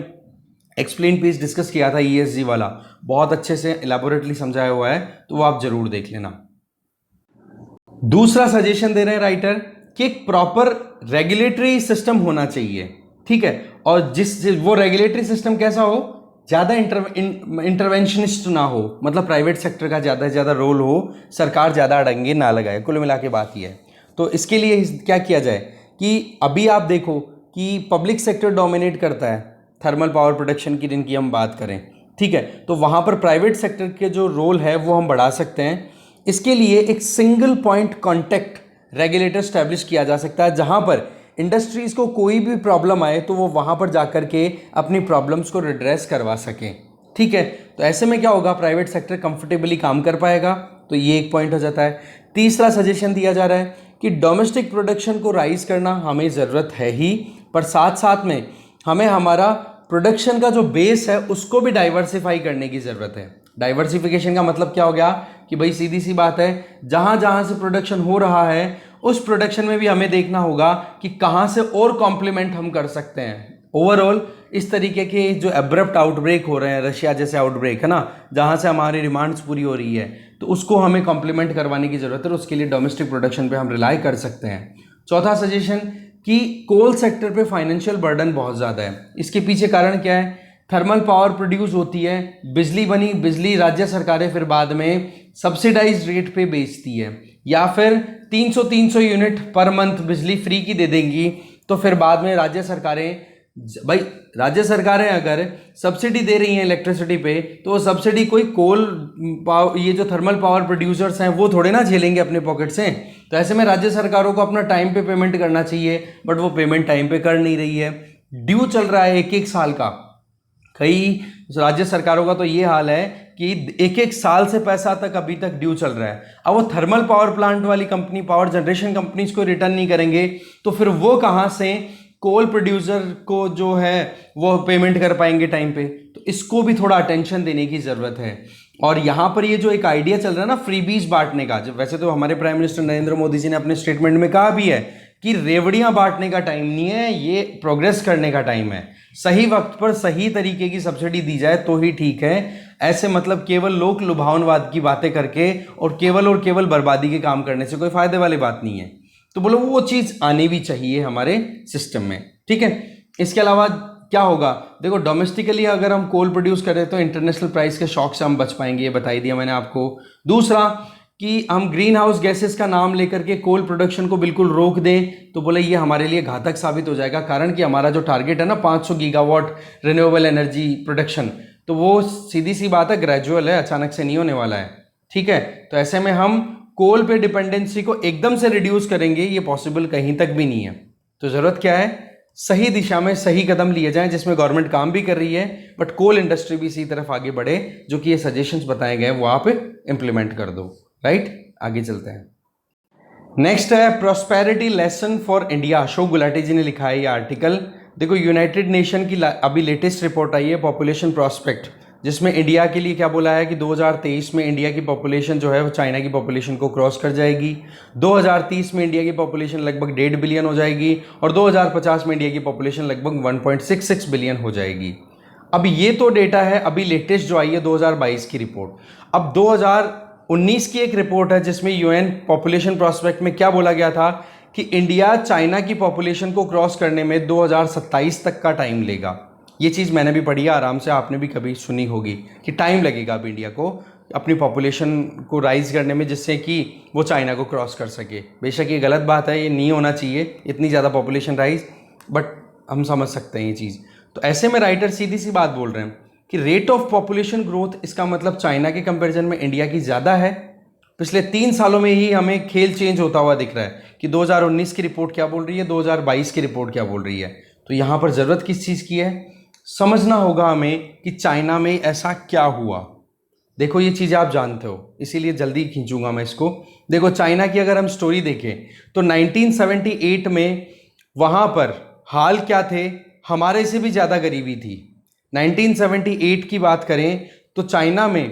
[SPEAKER 1] एक्सप्लेन पीस डिस्कस किया था ईएसजी वाला, बहुत अच्छे से इलेबोरेटली समझाया हुआ है, तो वो आप जरूर देख लेना। दूसरा सजेशन दे रहे हैं राइटर कि एक प्रॉपर रेगुलेटरी सिस्टम होना चाहिए, ठीक है, और वो रेगुलेटरी सिस्टम कैसा हो, ज़्यादा इंटरवेंशनिस्ट ना हो, मतलब प्राइवेट सेक्टर का ज़्यादा से ज़्यादा रोल हो, सरकार ज़्यादा अड़ंगे ना लगाए, कुल मिला के बात ये है। तो इसके लिए क्या किया जाए कि अभी आप देखो कि पब्लिक सेक्टर डोमिनेट करता है थर्मल पावर प्रोडक्शन की, जिनकी हम बात करें, ठीक है, तो वहाँ पर प्राइवेट सेक्टर के जो रोल है वो हम बढ़ा सकते हैं। इसके लिए एक single point contact regulator establish किया जा सकता है, जहाँ पर इंडस्ट्रीज को कोई भी प्रॉब्लम आए तो वो वहाँ पर जाकर के अपनी प्रॉब्लम्स को रिड्रेस करवा सकें, ठीक है। तो ऐसे में क्या होगा, प्राइवेट सेक्टर कंफर्टेबली काम कर पाएगा, तो ये एक पॉइंट हो जाता है। तीसरा सजेशन दिया जा रहा है कि डोमेस्टिक प्रोडक्शन को राइज करना हमें ज़रूरत है ही, पर साथ साथ में हमें हमारा प्रोडक्शन का जो बेस है उसको भी डाइवर्सिफाई करने की ज़रूरत है। डाइवर्सिफिकेशन का मतलब क्या हो गया कि भाई सीधी सी बात है, जहाँ जहाँ से प्रोडक्शन हो रहा है उस प्रोडक्शन में भी हमें देखना होगा कि कहाँ से और कॉम्प्लीमेंट हम कर सकते हैं। ओवरऑल इस तरीके के जो एब्रप्ट आउटब्रेक हो रहे हैं, रशिया जैसे आउटब्रेक है ना, जहाँ से हमारी डिमांड्स पूरी हो रही है, तो उसको हमें कॉम्प्लीमेंट करवाने की ज़रूरत है, और उसके लिए डोमेस्टिक प्रोडक्शन पे हम रिलाई कर सकते हैं। चौथा सजेशन कि कोल सेक्टर पे फाइनेंशियल बर्डन बहुत ज़्यादा है। इसके पीछे कारण क्या है, थर्मल पावर प्रोड्यूस होती है, बिजली बनी, बिजली राज्य सरकारें फिर बाद में सब्सिडाइज रेट पे बेचती है, या फिर 300 यूनिट पर मंथ बिजली फ्री की दे देंगी, तो फिर बाद में राज्य सरकारें, भाई राज्य सरकारें अगर सब्सिडी दे रही हैं इलेक्ट्रिसिटी पे, तो वो सब्सिडी कोई ये जो थर्मल पावर प्रोड्यूसर्स हैं वो थोड़े ना झेलेंगे अपने पॉकेट से। तो ऐसे में राज्य सरकारों को अपना टाइम पे पेमेंट करना चाहिए, बट वो पेमेंट टाइम पे कर नहीं रही है, ड्यू चल रहा है 1-1 साल का। कई राज्य सरकारों का तो ये हाल है कि 1-1 साल से पैसा तक अभी तक ड्यू चल रहा है। अब वो थर्मल पावर प्लांट वाली कंपनी, पावर जनरेशन कंपनीज को रिटर्न नहीं करेंगे, तो फिर वो कहाँ से कोल प्रोड्यूसर को जो है वो पेमेंट कर पाएंगे टाइम पे। तो इसको भी थोड़ा अटेंशन देने की ज़रूरत है। और यहाँ पर ये जो एक आइडिया चल रहा है ना फ्रीबीज बांटने का, जब वैसे तो हमारे प्राइम मिनिस्टर नरेंद्र मोदी जी ने अपने स्टेटमेंट में कहा भी है कि रेवड़ियाँ बांटने का टाइम नहीं है, ये प्रोग्रेस करने का टाइम है। सही वक्त पर सही तरीके की सब्सिडी दी जाए तो ही ठीक है। ऐसे मतलब केवल लोक लुभावनवाद की बातें करके और केवल बर्बादी के काम करने से कोई फायदे वाली बात नहीं है। तो बोलो वो चीज़ आनी भी चाहिए हमारे सिस्टम में, ठीक है। इसके अलावा क्या होगा, देखो डोमेस्टिकली अगर हम कोल प्रोड्यूस करें तो इंटरनेशनल प्राइस के शॉक से हम बच पाएंगे, ये बता ही दिया मैंने आपको। दूसरा कि हम ग्रीन हाउस गैसेस का नाम लेकर के कोल प्रोडक्शन को बिल्कुल रोक दें, तो बोले ये हमारे लिए घातक साबित हो जाएगा। कारण कि हमारा जो टारगेट है ना 500 गीगावाट रिन्यूएबल एनर्जी प्रोडक्शन, तो वो सीधी सी बात है, ग्रेजुअल है, अचानक से नहीं होने वाला है, ठीक है। तो ऐसे में हम कोल पे डिपेंडेंसी को एकदम से रिड्यूस करेंगे, ये पॉसिबल कहीं तक भी नहीं है। तो ज़रूरत क्या है, सही दिशा में सही कदम लिए जाएं, जिसमें गवर्नमेंट काम भी कर रही है, बट कोल इंडस्ट्री भी इसी तरफ आगे बढ़े। जो कि ये सजेशंस बताए गए वो आप इम्प्लीमेंट कर दो। राइट, आगे चलते हैं। नेक्स्ट है prosperity lesson for India. Ashok Gulati ji ने लिखा है ये आर्टिकल। देखो, यूनाइटेड नेशन की अभी लेटेस्ट रिपोर्ट आई है पॉपुलेशन प्रोस्पेक्ट, जिसमें इंडिया के लिए क्या बोला है कि 2023 में इंडिया की पॉपुलेशन जो है वो चाइना की पॉपुलेशन को क्रॉस कर जाएगी। 2030 में इंडिया की पॉपुलेशन लगभग 1.5 बिलियन हो जाएगी और 2050 में इंडिया की पॉपुलेशन लगभग 1.66 बिलियन हो जाएगी। अब ये तो डेटा है अभी लेटेस्ट जो आई है 2022 की रिपोर्ट। अब 2019 की एक रिपोर्ट है जिसमें यूएन पॉपुलेशन प्रोस्पेक्ट में क्या बोला गया था कि इंडिया चाइना की पॉपुलेशन को क्रॉस करने में 2027 तक का टाइम लेगा। ये चीज़ मैंने भी पढ़ी है आराम से, आपने भी कभी सुनी होगी कि टाइम लगेगा अब इंडिया को अपनी पॉपुलेशन को राइज करने में, जिससे कि वो चाइना को क्रॉस कर सके। बेशक ये गलत बात है, ये नहीं होना चाहिए इतनी ज़्यादा पॉपुलेशन राइज, बट हम समझ सकते हैं ये चीज़। तो ऐसे में राइटर सीधी सी बात बोल रहे हैं कि रेट ऑफ पॉपुलेशन ग्रोथ, इसका मतलब चाइना के कंपेरिजन में इंडिया की ज़्यादा है। पिछले 3 सालों में ही हमें खेल चेंज होता हुआ दिख रहा है कि 2019 की रिपोर्ट क्या बोल रही है, 2022 की रिपोर्ट क्या बोल रही है। तो यहाँ पर ज़रूरत किस चीज़ की है, समझना होगा हमें कि चाइना में ऐसा क्या हुआ। देखो, ये चीज़ें आप जानते हो, इसीलिए जल्दी खींचूंगा मैं इसको। देखो, चाइना की अगर हम स्टोरी देखें तो 1978 में वहाँ पर हाल क्या थे, हमारे से भी ज़्यादा गरीबी थी। 1978 की बात करें तो चाइना में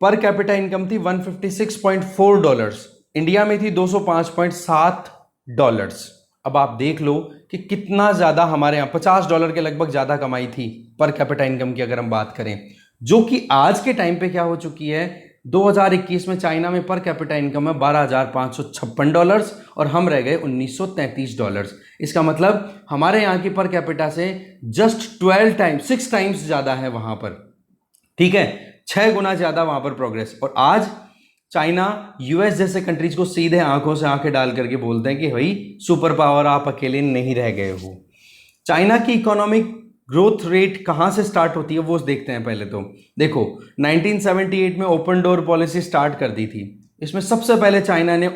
[SPEAKER 1] पर कैपिटा इनकम थी $156.4, इंडिया में थी $205.7। अब आप देख लो कि कितना ज़्यादा हमारे यहाँ $50 के लगभग ज़्यादा कमाई थी पर कैपिटा इनकम की अगर हम बात करें, जो कि आज के टाइम पे क्या हो चुकी है। 2021 में चाइना में पर कैपिटा इनकम है $12,556 और हम रह गए $1,933। इसका मतलब हमारे यहाँ की पर कैपिटा से जस्ट 6 टाइम्स ज़्यादा है वहाँ पर, ठीक है, 6 गुना ज़्यादा वहाँ पर प्रोग्रेस। और आज चाइना यूएस जैसे कंट्रीज को सीधे आंखों से आंखें डाल करके बोलते हैं कि भाई सुपर पावर आप अकेले नहीं रह गए हो। चाइना की इकोनॉमिक ग्रोथ रेट कहाँ से स्टार्ट होती है वो देखते हैं। पहले तो देखो, 1978 में ओपन डोर पॉलिसी स्टार्ट कर दी थी। इसमें सबसे पहले चाइना ने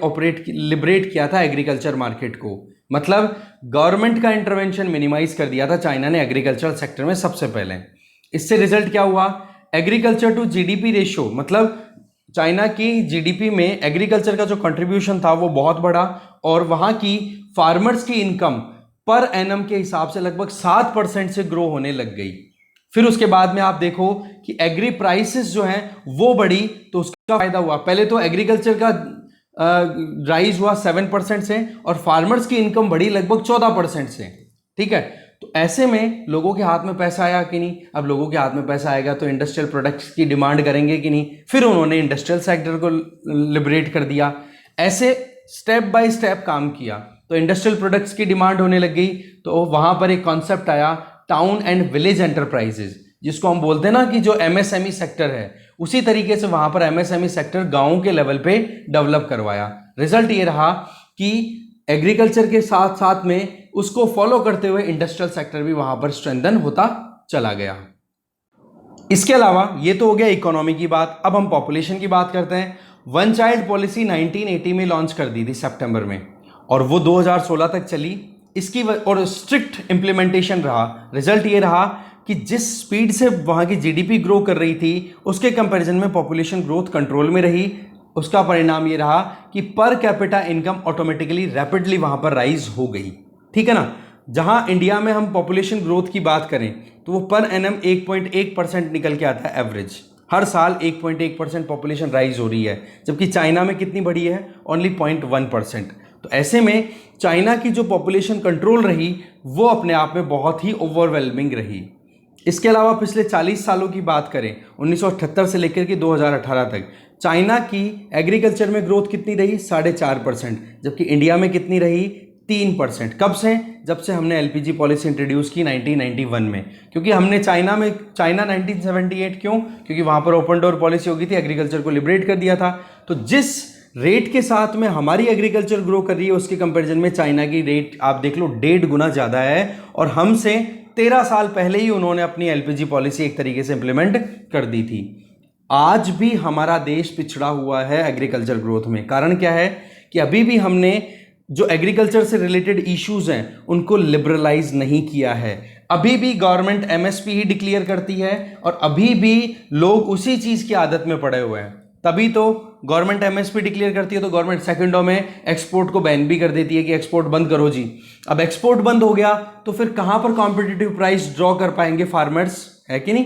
[SPEAKER 1] लिबरेट किया था एग्रीकल्चर मार्केट को, मतलब गवर्नमेंट का इंटरवेंशन मिनिमाइज कर दिया था चाइना ने एग्रीकल्चर सेक्टर में सबसे पहले। इससे रिजल्ट क्या हुआ, एग्रीकल्चर टू जीडीपी रेशियो, मतलब चाइना की जीडीपी में एग्रीकल्चर का जो कंट्रीब्यूशन था वो बहुत बढ़ा और वहां की फार्मर्स की इनकम पर एनम के हिसाब से लगभग 7% से ग्रो होने लग गई। फिर उसके बाद में आप देखो कि एग्री प्राइसेस जो हैं वो बढ़ी, तो उसका फायदा हुआ। पहले तो एग्रीकल्चर का राइज हुआ 7% से और फार्मर्स की इनकम बढ़ी लगभग 14% से, ठीक है। तो ऐसे में लोगों के हाथ में पैसा आया कि नहीं। अब लोगों के हाथ में पैसा आएगा तो इंडस्ट्रियल प्रोडक्ट्स की डिमांड करेंगे कि नहीं। फिर उन्होंने इंडस्ट्रियल सेक्टर को लिबरेट कर दिया। ऐसे स्टेप बाय स्टेप काम किया तो इंडस्ट्रियल प्रोडक्ट्स की डिमांड होने लग गई। तो वहां पर एक कॉन्सेप्ट आया टाउन एंड विलेज एंटरप्राइजेज, जिसको हम बोलते हैं ना कि जो एमएसएमई सेक्टर है, उसी तरीके से वहां पर एमएसएमई सेक्टर गाँव के लेवल पे डेवलप करवाया। रिजल्ट ये रहा कि एग्रीकल्चर के साथ साथ में उसको फॉलो करते हुए इंडस्ट्रियल सेक्टर भी वहां पर स्ट्रेंथन होता चला गया। इसके अलावा ये तो हो गया इकोनॉमी की बात। अब हम पॉपुलेशन की बात करते हैं। वन चाइल्ड पॉलिसी 1980 में लॉन्च कर दी थी सितंबर में और वो 2016 तक चली। इसकी और स्ट्रिक्ट इंप्लीमेंटेशन रहा। रिजल्ट ये रहा कि जिस स्पीड से वहां की जीडीपी ग्रो कर रही थी उसके कंपैरिजन में पॉपुलेशन ग्रोथ कंट्रोल में रही। उसका परिणाम ये रहा कि per capita income automatically rapidly वहां पर राइज हो गई, ठीक है ना। जहां इंडिया में हम पॉपुलेशन ग्रोथ की बात करें तो वो पर एनम 1.1% निकल के आता है एवरेज। हर साल 1.1% पॉपुलेशन राइज हो रही है, जबकि चाइना में कितनी बढ़ी है, ओनली 0.1%। तो ऐसे में चाइना की जो पॉपुलेशन कंट्रोल रही वो अपने आप में बहुत ही ओवरवेलमिंग रही। इसके अलावा पिछले 40 सालों की बात करें, 1978 से लेकर के 2018 तक चाइना की एग्रीकल्चर में ग्रोथ कितनी रही, 4.5%, जबकि इंडिया में कितनी रही, 3%। कब से, जब से हमने एलपीजी पॉलिसी इंट्रोड्यूस की 1991 में। क्योंकि हमने चाइना 1978 क्यों, क्योंकि वहाँ पर ओपन डोर पॉलिसी हो गई थी, एग्रीकल्चर को लिबरेट कर दिया था। तो जिस रेट के साथ में हमारी एग्रीकल्चर ग्रो कर रही है उसके कंपैरिजन में चाइना की रेट आप देख लो 1.5 गुना ज़्यादा है और हमसे 13 साल पहले ही उन्होंने अपनी एलपीजी पॉलिसी एक तरीके से इंप्लीमेंट कर दी थी। आज भी हमारा देश पिछड़ा हुआ है एग्रीकल्चर ग्रोथ में। कारण क्या है कि अभी भी हमने जो एग्रीकल्चर से रिलेटेड इश्यूज हैं उनको लिबरलाइज नहीं किया है। अभी भी गवर्नमेंट एमएसपी ही डिक्लेयर करती है और अभी भी लोग उसी चीज़ की आदत में पड़े हुए हैं। तभी तो गवर्नमेंट एमएसपी डिक्लेयर करती है, तो गवर्नमेंट सेकंडों में एक्सपोर्ट को बैन भी कर देती है कि एक्सपोर्ट बंद करो जी। अब एक्सपोर्ट बंद हो गया तो फिर कहां पर कॉम्पिटिटिव प्राइस ड्रॉ कर पाएंगे फार्मर्स, है कि नहीं।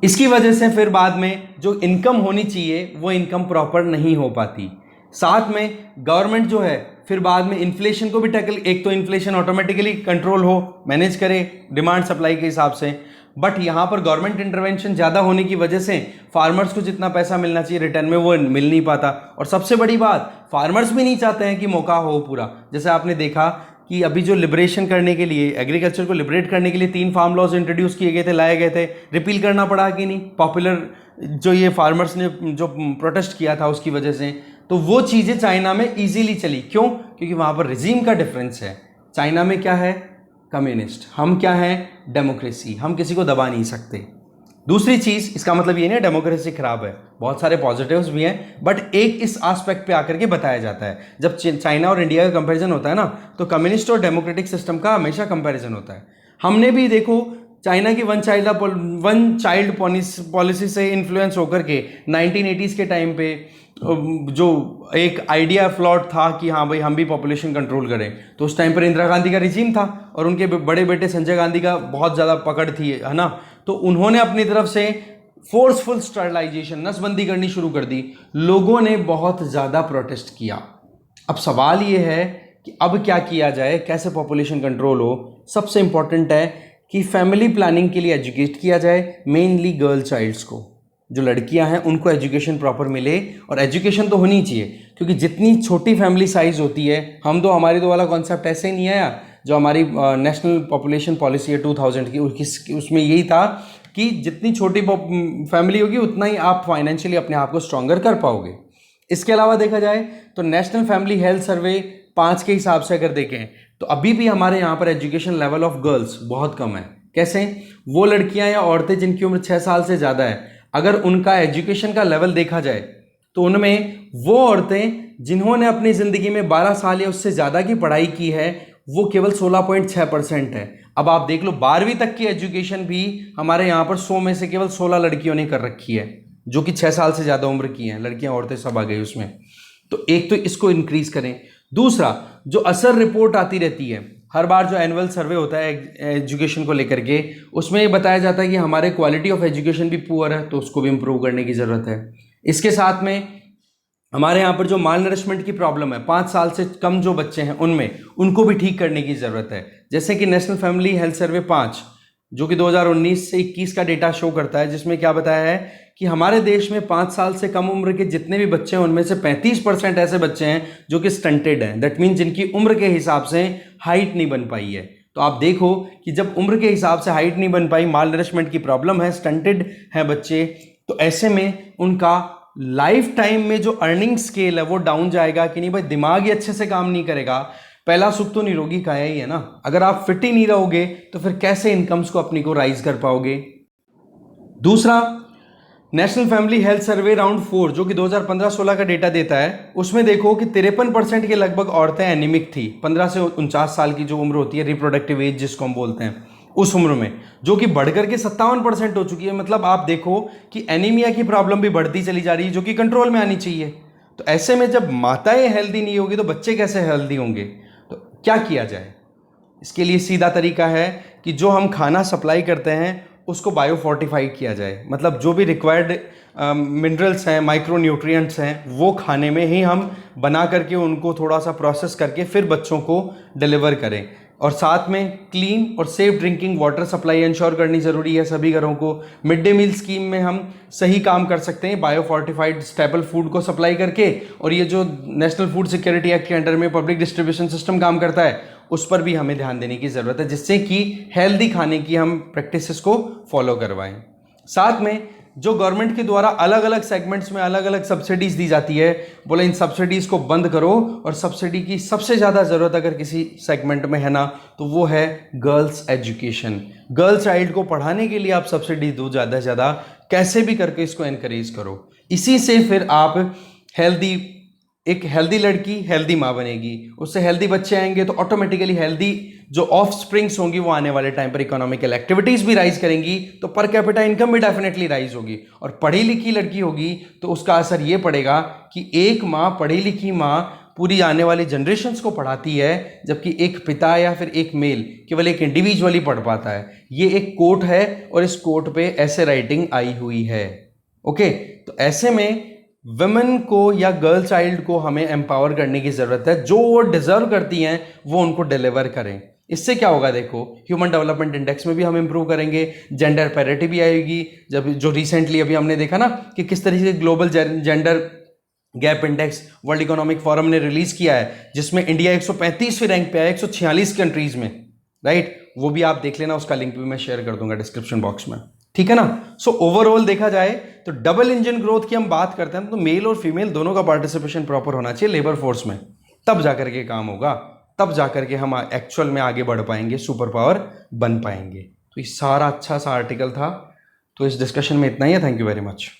[SPEAKER 1] इसकी वजह से फिर बाद में जो इनकम होनी चाहिए वो इनकम प्रॉपर नहीं हो पाती। साथ में गवर्नमेंट जो है फिर बाद में इन्फ्लेशन को भी टैकल, एक तो इन्फ्लेशन ऑटोमेटिकली कंट्रोल हो, मैनेज करे डिमांड सप्लाई के हिसाब से, बट यहां पर गवर्नमेंट इंटरवेंशन ज़्यादा होने की वजह से फार्मर्स को जितना पैसा मिलना चाहिए रिटर्न में वो मिल नहीं पाता। और सबसे बड़ी बात, फार्मर्स भी नहीं चाहते हैं कि मौका हो पूरा। जैसे आपने देखा कि अभी जो लिबरेशन करने के लिए, एग्रीकल्चर को लिबरेट करने के लिए 3 फार्म लॉज इंट्रोड्यूस किए गए थे, लाए गए थे, रिपील करना पड़ा कि नहीं, पॉपुलर जो ये फार्मर्स ने जो प्रोटेस्ट किया था उसकी वजह से। तो वो चीज़ें चाइना में इजीली चली, क्यों? क्योंकि वहाँ पर रिजीम का डिफरेंस है। चाइना में क्या है? कम्युनिस्ट, हम क्या है? डेमोक्रेसी, हम किसी को दबा नहीं सकते। दूसरी चीज़, इसका मतलब ये नहीं डेमोक्रेसी खराब है, बहुत सारे पॉजिटिव्स भी हैं, बट एक इस एस्पेक्ट पे आकर के बताया जाता है। जब चाइना और इंडिया का कंपैरिजन होता है ना, तो कम्युनिस्ट और डेमोक्रेटिक सिस्टम का हमेशा कंपैरिजन होता है। हमने भी देखो चाइना की वन चाइल्ड पॉलिसी से इन्फ्लुएंस होकर के 1980s के टाइम पे जो एक आइडिया फ्लॉट था कि हाँ भाई हम भी पॉपुलेशन कंट्रोल करें, तो उस टाइम पर इंदिरा गांधी का रिजीम था और उनके बड़े बेटे संजय गांधी का बहुत ज़्यादा पकड़ थी, है ना। तो उन्होंने अपनी तरफ से फोर्सफुल स्टरलाइजेशन, नसबंदी करनी शुरू कर दी। लोगों ने बहुत ज़्यादा प्रोटेस्ट किया। अब सवाल ये है कि अब क्या किया जाए, कैसे पॉपुलेशन कंट्रोल हो। सबसे इंपॉर्टेंट है कि फैमिली प्लानिंग के लिए एजुकेट किया जाए, मेनली गर्ल चाइल्ड्स को, जो लड़कियां हैं उनको एजुकेशन प्रॉपर मिले। और एजुकेशन तो होनी चाहिए, क्योंकि जितनी छोटी फैमिली साइज होती है, हमारी तो वाला कॉन्सेप्ट ऐसे ही नहीं आया। जो हमारी नेशनल पॉपुलेशन पॉलिसी है 2000 की, उसमें यही था कि जितनी छोटी फैमिली होगी उतना ही आप फाइनेंशियली अपने आप को स्ट्रॉन्गर कर पाओगे। इसके अलावा देखा जाए तो नेशनल फैमिली हेल्थ सर्वे 5 के हिसाब से अगर देखें तो अभी भी हमारे यहाँ पर एजुकेशन लेवल ऑफ गर्ल्स बहुत कम है। कैसे? वो लड़कियां या औरतें जिनकी उम्र 6 साल से ज़्यादा है, अगर उनका एजुकेशन का लेवल देखा जाए तो उनमें वो औरतें जिन्होंने अपनी ज़िंदगी में 12 साल या उससे ज़्यादा की पढ़ाई की है वो केवल 16.6% है। अब आप देख लो 12वीं तक की एजुकेशन भी हमारे यहाँ पर 100 में से केवल 16 लड़कियों ने कर रखी है, जो कि 6 साल से ज़्यादा उम्र की हैं। लड़कियां औरतें सब आ गई उसमें। तो एक तो इसको इंक्रीज करें। दूसरा, जो असर रिपोर्ट आती रहती है हर बार, जो एनुअल सर्वे होता है एजुकेशन को लेकर के, उसमें ये बताया जाता है कि हमारे क्वालिटी ऑफ एजुकेशन भी पुअर है, तो उसको भी इम्प्रूव करने की ज़रूरत है। इसके साथ में हमारे यहाँ पर जो माल नरिशमेंट की प्रॉब्लम है, 5 साल से कम जो बच्चे हैं उनमें, उनको भी ठीक करने की ज़रूरत है। जैसे कि नेशनल फैमिली हेल्थ सर्वे 5, जो कि 2019 से 21 का डेटा शो करता है, जिसमें क्या बताया है कि हमारे देश में 5 साल से कम उम्र के जितने भी बच्चे हैं उनमें से 35% ऐसे बच्चे हैं जो कि स्टंटेड हैं। दैट मीन जिनकी उम्र के हिसाब से हाइट नहीं बन पाई है। तो आप देखो कि जब उम्र के हिसाब से हाइट नहीं बन पाई, माल नरिशमेंट की प्रॉब्लम है, स्टंटेड है बच्चे, तो ऐसे में उनका लाइफ टाइम में जो अर्निंग स्केल है वो डाउन जाएगा कि नहीं भाई, दिमाग ही अच्छे से काम नहीं करेगा। पहला सुख तो निरोगी काया ही है ना। अगर आप फिट ही नहीं रहोगे तो फिर कैसे इनकम्स को अपनी को राइज कर पाओगे। दूसरा, national family health survey round 4 जो कि 2015-16 का डेटा देता है, उसमें देखो कि 53% के लगभग औरतें एनीमिक थी। 15 से 49 साल की जो उम्र होती है, रिप्रोडक्टिव एज जिसको हम बोलते हैं, उस उम्र में, जो कि बढ़कर के 57% हो चुकी है। मतलब आप देखो कि एनीमिया की प्रॉब्लम भी बढ़ती चली जा रही है, जो कि कंट्रोल में आनी चाहिए। तो ऐसे में जब माताएं हेल्दी नहीं होगी तो बच्चे कैसे हेल्दी होंगे। तो क्या किया जाए? इसके लिए सीधा तरीका है कि जो हम खाना सप्लाई करते हैं उसको बायो फोर्टिफाइड किया जाए। मतलब जो भी रिक्वायर्ड मिनरल्स हैं, माइक्रो न्यूट्रिएंट्स हैं, वो खाने में ही हम बना करके उनको थोड़ा सा प्रोसेस करके फिर बच्चों को डिलीवर करें। और साथ में क्लीन और safe drinking water supply ensure करनी ज़रूरी है सभी घरों को। मिड डे मील स्कीम में हम सही काम कर सकते हैं बायो फोर्टिफाइड स्टेपल फूड को सप्लाई करके। और ये जो नेशनल फूड सिक्योरिटी एक्ट के अंडर में पब्लिक डिस्ट्रीब्यूशन सिस्टम काम करता है, उस पर भी हमें ध्यान देने की ज़रूरत है, जिससे कि हेल्दी खाने की हम प्रैक्टिसेस को फॉलो करवाएं। साथ में जो गवर्नमेंट के द्वारा अलग अलग सेगमेंट्स में अलग अलग सब्सिडीज़ दी जाती है, बोले इन सब्सिडीज़ को बंद करो। और सब्सिडी की सबसे ज़्यादा ज़रूरत अगर किसी सेगमेंट में है ना, तो वो है गर्ल्स एजुकेशन। गर्ल चाइल्ड को पढ़ाने के लिए आप सब्सिडी दो ज़्यादा से ज़्यादा, कैसे भी करके इसको एनकरेज करो। इसी से फिर आप एक हेल्दी लड़की हेल्दी माँ बनेगी, उससे हेल्दी बच्चे आएंगे तो ऑटोमेटिकली हेल्दी जो ऑफ स्प्रिंग्स होंगी वो आने वाले टाइम पर इकोनॉमिकल एक्टिविटीज भी राइज करेंगी, तो पर कैपिटा इनकम भी डेफिनेटली राइज होगी। और पढ़ी लिखी लड़की होगी तो उसका असर ये पड़ेगा कि एक माँ, पढ़ी लिखी माँ पूरी आने वाली जनरेशन्स को पढ़ाती है, जबकि एक पिता या फिर एक मेल केवल एक इंडिविजुअली पढ़ पाता है। ये एक कोट है और इस कोट पे ऐसे राइटिंग आई हुई है। ओके, तो ऐसे में वुमेन को या गर्ल चाइल्ड को हमें एम्पावर करने की जरूरत है। जो वो डिजर्व करती हैं वो उनको डिलीवर करें। इससे क्या होगा, देखो ह्यूमन डेवलपमेंट इंडेक्स में भी हम इंप्रूव करेंगे, जेंडर पैरिटी भी आएगी। जब जो रिसेंटली अभी हमने देखा ना कि किस तरीके से global gender gap index world economic forum ने रिलीज किया है, जिसमें इंडिया 135वें रैंक पे है 146 कंट्रीज में, राइट। वो भी आप देख लेना, उसका लिंक भी मैं शेयर कर दूंगा डिस्क्रिप्शन बॉक्स में, ठीक है ना। सो ओवरऑल देखा जाए तो डबल इंजन ग्रोथ की हम बात करते हैं तो मेल और फीमेल दोनों का पार्टिसिपेशन प्रॉपर होना चाहिए लेबर फोर्स में, तब जाकर के काम होगा, तब जाकर के हम एक्चुअल में आगे बढ़ पाएंगे, सुपर पावर बन पाएंगे। तो ये सारा अच्छा सा आर्टिकल था। तो इस डिस्कशन में इतना ही है। Thank you very much.